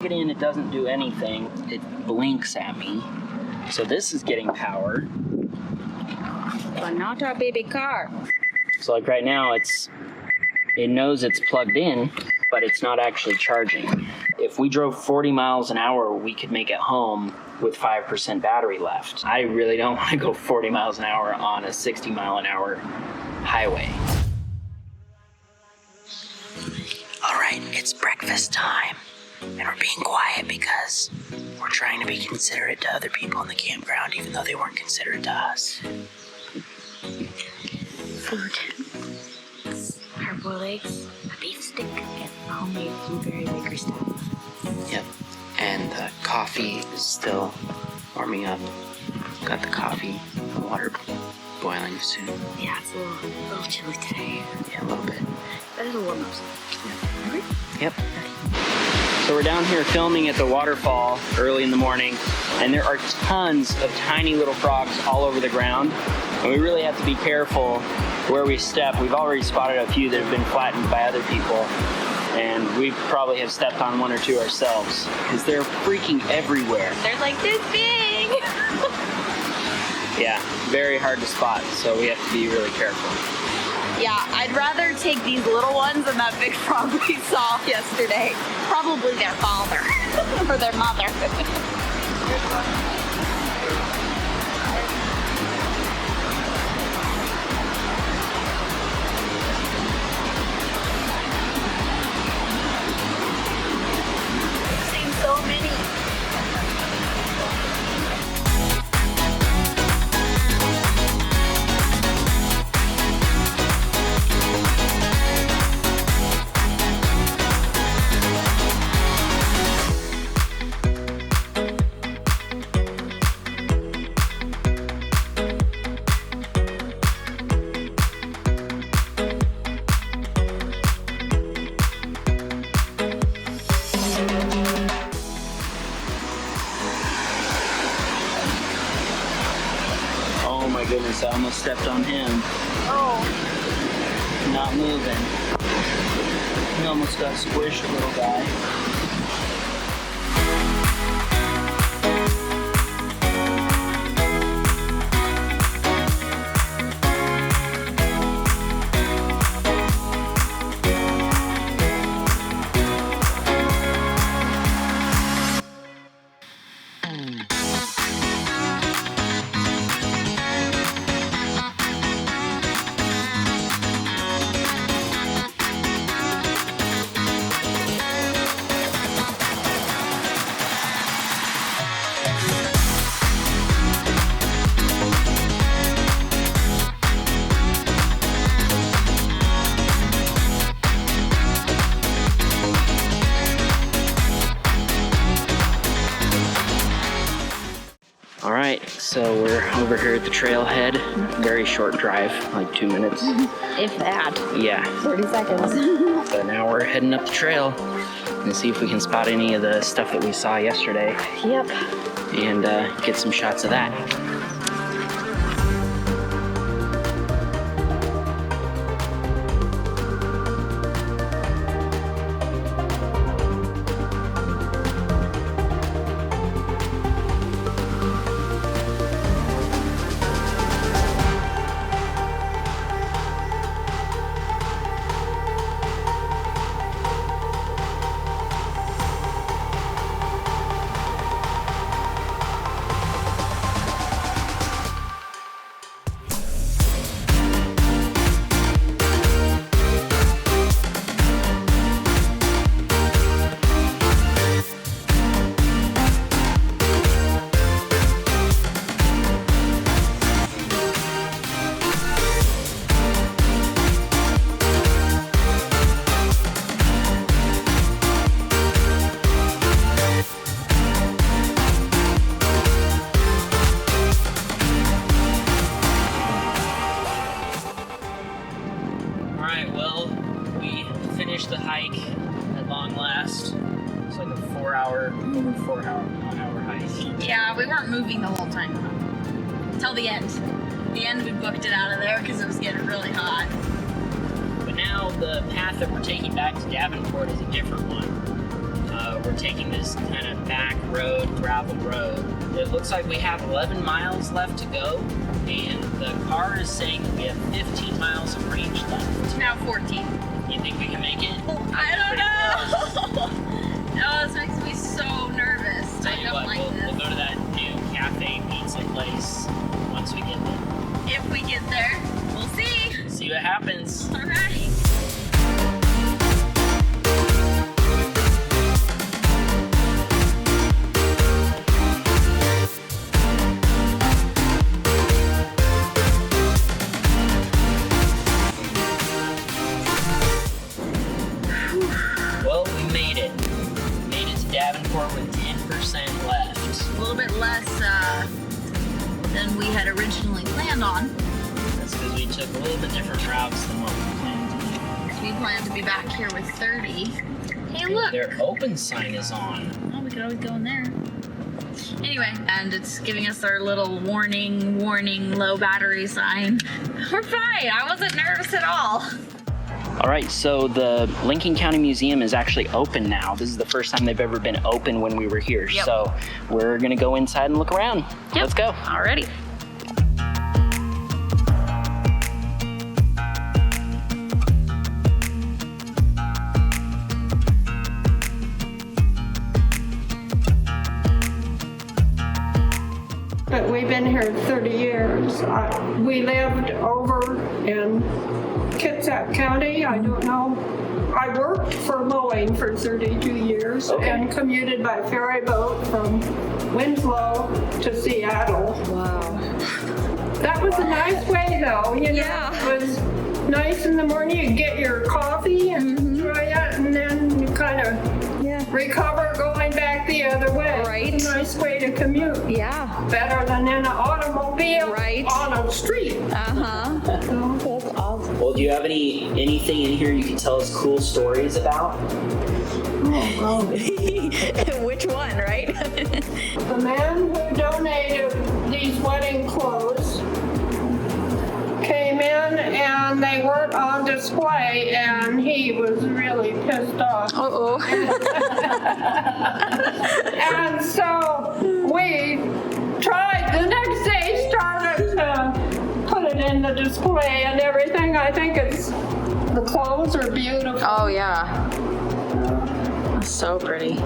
it in, it doesn't do anything. It blinks at me. So this is getting power. But not our baby car. So like right now, it knows it's plugged in, but it's not actually charging. If we drove 40 miles an hour, we could make it home with 5% battery left. I really don't want to go 40 miles an hour on a 60 mile an hour highway. All right, it's breakfast time. And we're being quiet because we're trying to be considerate to other people in the campground, even though they weren't considerate to us. Food. Hard-boiled eggs, a beef stick, and homemade blueberry bakery stuff. Yep. And the coffee is still warming up. Got the coffee, the water boiling soon. Yeah, it's a little chilly today. Yeah, a little bit. But it'll warm up. Yeah. Ready? Yep. So we're down here filming at the waterfall early in the morning, and there are tons of tiny little frogs all over the ground, and we really have to be careful where we step. We've already spotted a few that have been flattened by other people, and we probably have stepped on one or two ourselves because they're freaking everywhere. They're like this big. Yeah, very hard to spot, so we have to be really careful. Yeah, I'd rather take these little ones than that big frog we saw yesterday. Probably their father or their mother. I've seen so many. Oh my goodness, I almost stepped on him. Oh. Not moving. He almost got squished, little guy. All right, so we're over here at the trailhead. Very short drive, like 2 minutes. If that. Yeah. 30 seconds. But now we're heading up the trail and see if we can spot any of the stuff that we saw yesterday. Yep. And get some shots of that. The hike at long last. It's like a 4 hour hike. Yeah, we weren't moving the whole time till the end. The end we booked it out of there because it was getting really hot. But now the path that we're taking back to Davenport is a different one. we're taking this kind of back road, gravel road. It looks like we have 11 miles left to go, and the car is saying we have 15 miles of range left. Now 14. You think we can make it? I don't know. Oh, this makes me so nervous. Tell I you don't what, like we'll this. go to that new cafe pizza place once we get there. If we get there, we'll see. See what happens. All right. Well, we made it. Made it to Davenport with 10% left. A little bit less than we had originally planned on. That's because we took a little bit different routes than what we planned to do. We planned to be back here with 30. Hey, look. Their open sign is on. Oh, we could always go in there. Anyway, and it's giving us our little warning, low battery sign. We're fine. I wasn't nervous at all. All right, so the Lincoln County Museum is actually open now. This is the first time they've ever been open when we were here. Yep. So we're gonna go inside and look around. Yep. Let's go. Alrighty. But we've been here 30 years. We lived over in Kitsap County. I don't know. I worked for mowing for 32 years and commuted by ferry boat from Winslow to Seattle. Wow. That was a nice way though, you know. Yeah. It was nice in the morning. You get your coffee and enjoy it, and then you kind of recover going back the other way. Right. It's a nice way to commute. Yeah. Better than in an automobile Right. on a street. Uh-huh. So, That's awesome. Well, do you have anything in here you can tell us cool stories about? Which one, right? the man who donated these wedding clothes came in and they weren't on display, and he was really pissed off. Uh-oh. And so we tried the next day, started to put it in the display and everything. I think the clothes are beautiful. Oh, yeah. That's so pretty.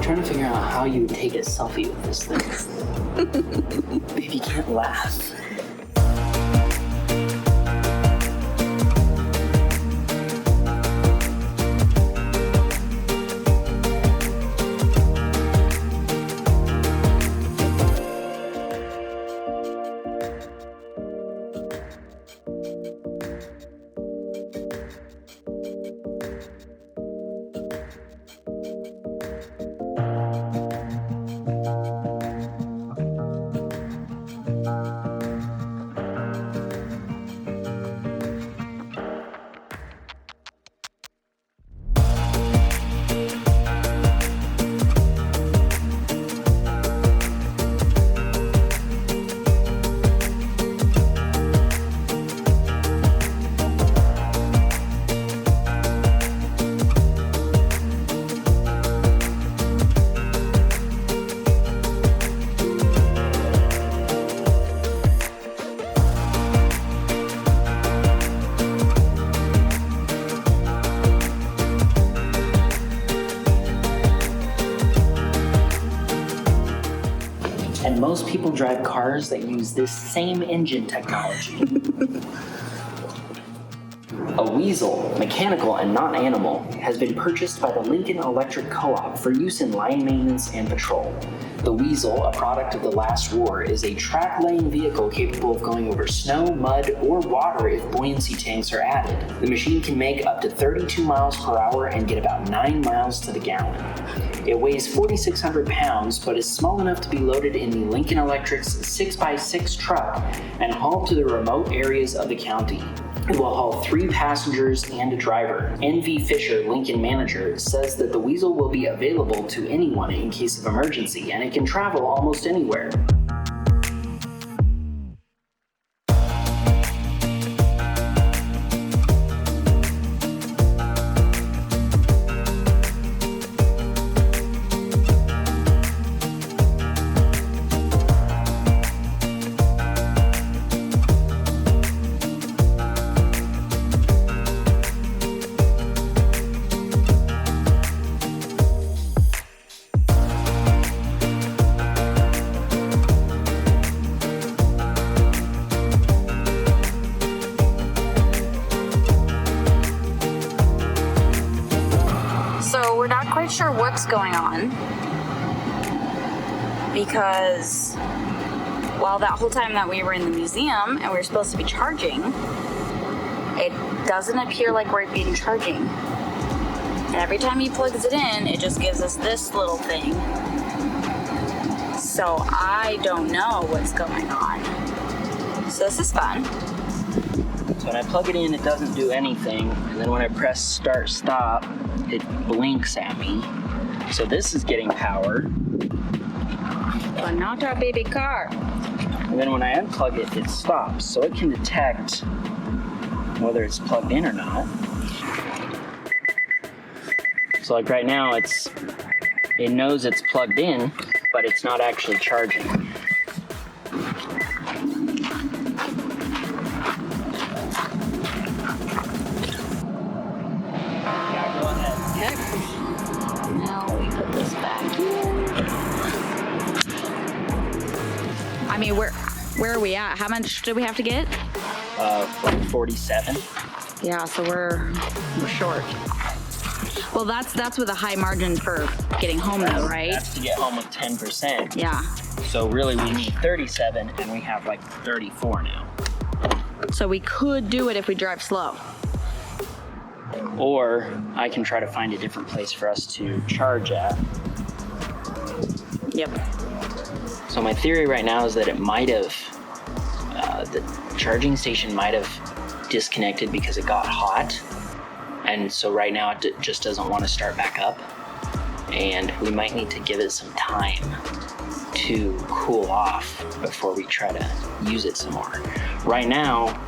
Trying to figure out how you would take a selfie with this thing. Babe, you can't laugh. And most people drive cars that use this same engine technology. A weasel, mechanical and not animal, has been purchased by the Lincoln Electric Co-op for use in line maintenance and patrol. The weasel, a product of the last war, is a track-laying vehicle capable of going over snow, mud, or water if buoyancy tanks are added. The machine can make up to 32 miles per hour and get about 9 miles to the gallon. It weighs 4,600 pounds, but is small enough to be loaded in the Lincoln Electric's 6x6 truck and hauled to the remote areas of the county. It will haul 3 passengers and a driver. N.V. Fisher, Lincoln manager, says that the weasel will be available to anyone in case of emergency, and it can travel almost anywhere. We're not quite sure what's going on because while that whole time that we were in the museum and we were supposed to be charging, it doesn't appear like we're being charging. And every time he plugs it in, it just gives us this little thing. So I don't know what's going on. So this is fun. So when I plug it in, it doesn't do anything, and then when I press start stop, it blinks at me. So this is getting power. But not our baby car. And then when I unplug it, it stops. So it can detect whether it's plugged in or not. So like right now, it knows it's plugged in, but it's not actually charging. I mean, where are we at? How much do we have to get? Like 47. Yeah, so we're short. Well, that's with a high margin for getting home though, right? That's to get home with 10%. Yeah. So really we need 37 and we have like 34 now. So we could do it if we drive slow. Or I can try to find a different place for us to charge at. Yep. So my theory right now is that it might have, the charging station might have disconnected because it got hot. And so right now it just doesn't want to start back up. And we might need to give it some time to cool off before we try to use it some more. Right now,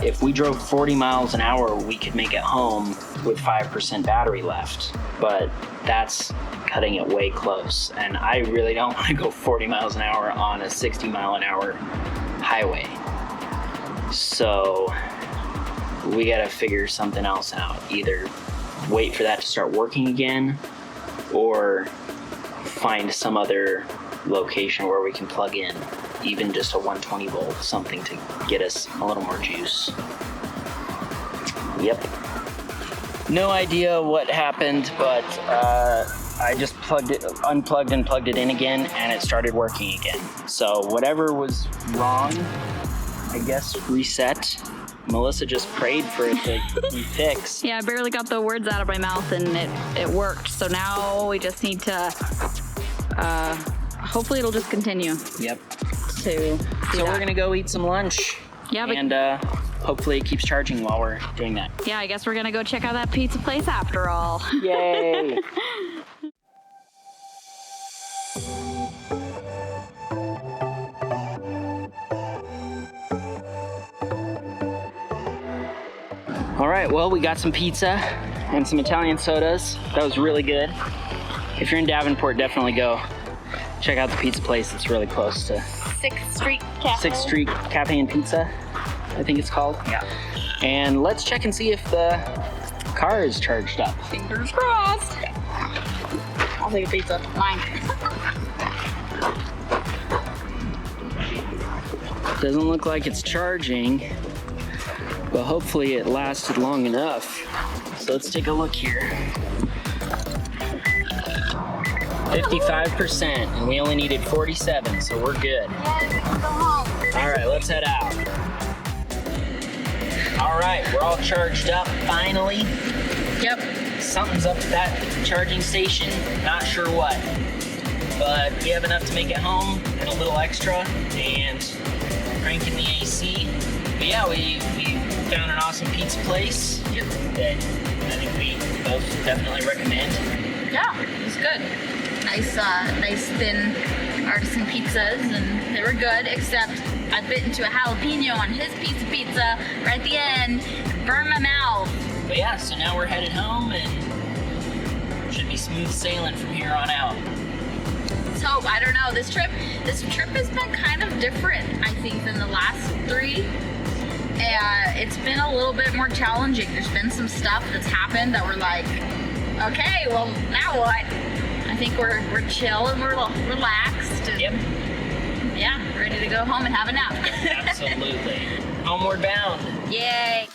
if we drove 40 miles an hour, we could make it home with 5% battery left, but that's cutting it way close. And I really don't want to go 40 miles an hour on a 60 mile an hour highway. So we gotta figure something else out. Either wait for that to start working again or find some other location where we can plug in even just a 120 volt, something to get us a little more juice. Yep. No idea what happened, but I just unplugged and plugged it in again, and it started working again. So whatever was wrong, I guess reset. Melissa just prayed for it to be fixed. Yeah, I barely got the words out of my mouth and it worked. So now we just need to, hopefully it'll just continue. Yep. So we're gonna go eat some lunch. Yeah, but and hopefully it keeps charging while we're doing that. yeah, I guess we're gonna go check out that pizza place after all. Yay! All right, well, we got some pizza and some Italian sodas. That was really good. If you're in Davenport, definitely go check out the pizza place. It's really close to 6th Street Cafe. 6th Street Cafe and Pizza, I think it's called. Yeah. And let's check and see if the car is charged up. Fingers crossed. I'll take a pizza. Mine. Doesn't look like it's charging, but hopefully it lasted long enough. So let's take a look here. 55%, and we only needed 47, so we're good. Yeah, we can go home. All right, let's head out. All right, we're all charged up finally. Yep. Something's up at that charging station, not sure what. But we have enough to make it home and a little extra, and cranking the AC. But yeah, we found an awesome pizza place that I think we both definitely recommend. Yeah, it was good. Nice thin artisan pizzas, and they were good, except I bit into a jalapeno on his piece of pizza right at the end, burned my mouth. But yeah, so now we're headed home and should be smooth sailing from here on out. Let's hope. I don't know. This trip has been kind of different, I think, than the last 3. It's been a little bit more challenging. There's been some stuff that's happened that we're like, okay, well, now what? I think we're chill and we're relaxed. And Yep. yeah, ready to go home and have a nap. Absolutely. Homeward bound. Yay.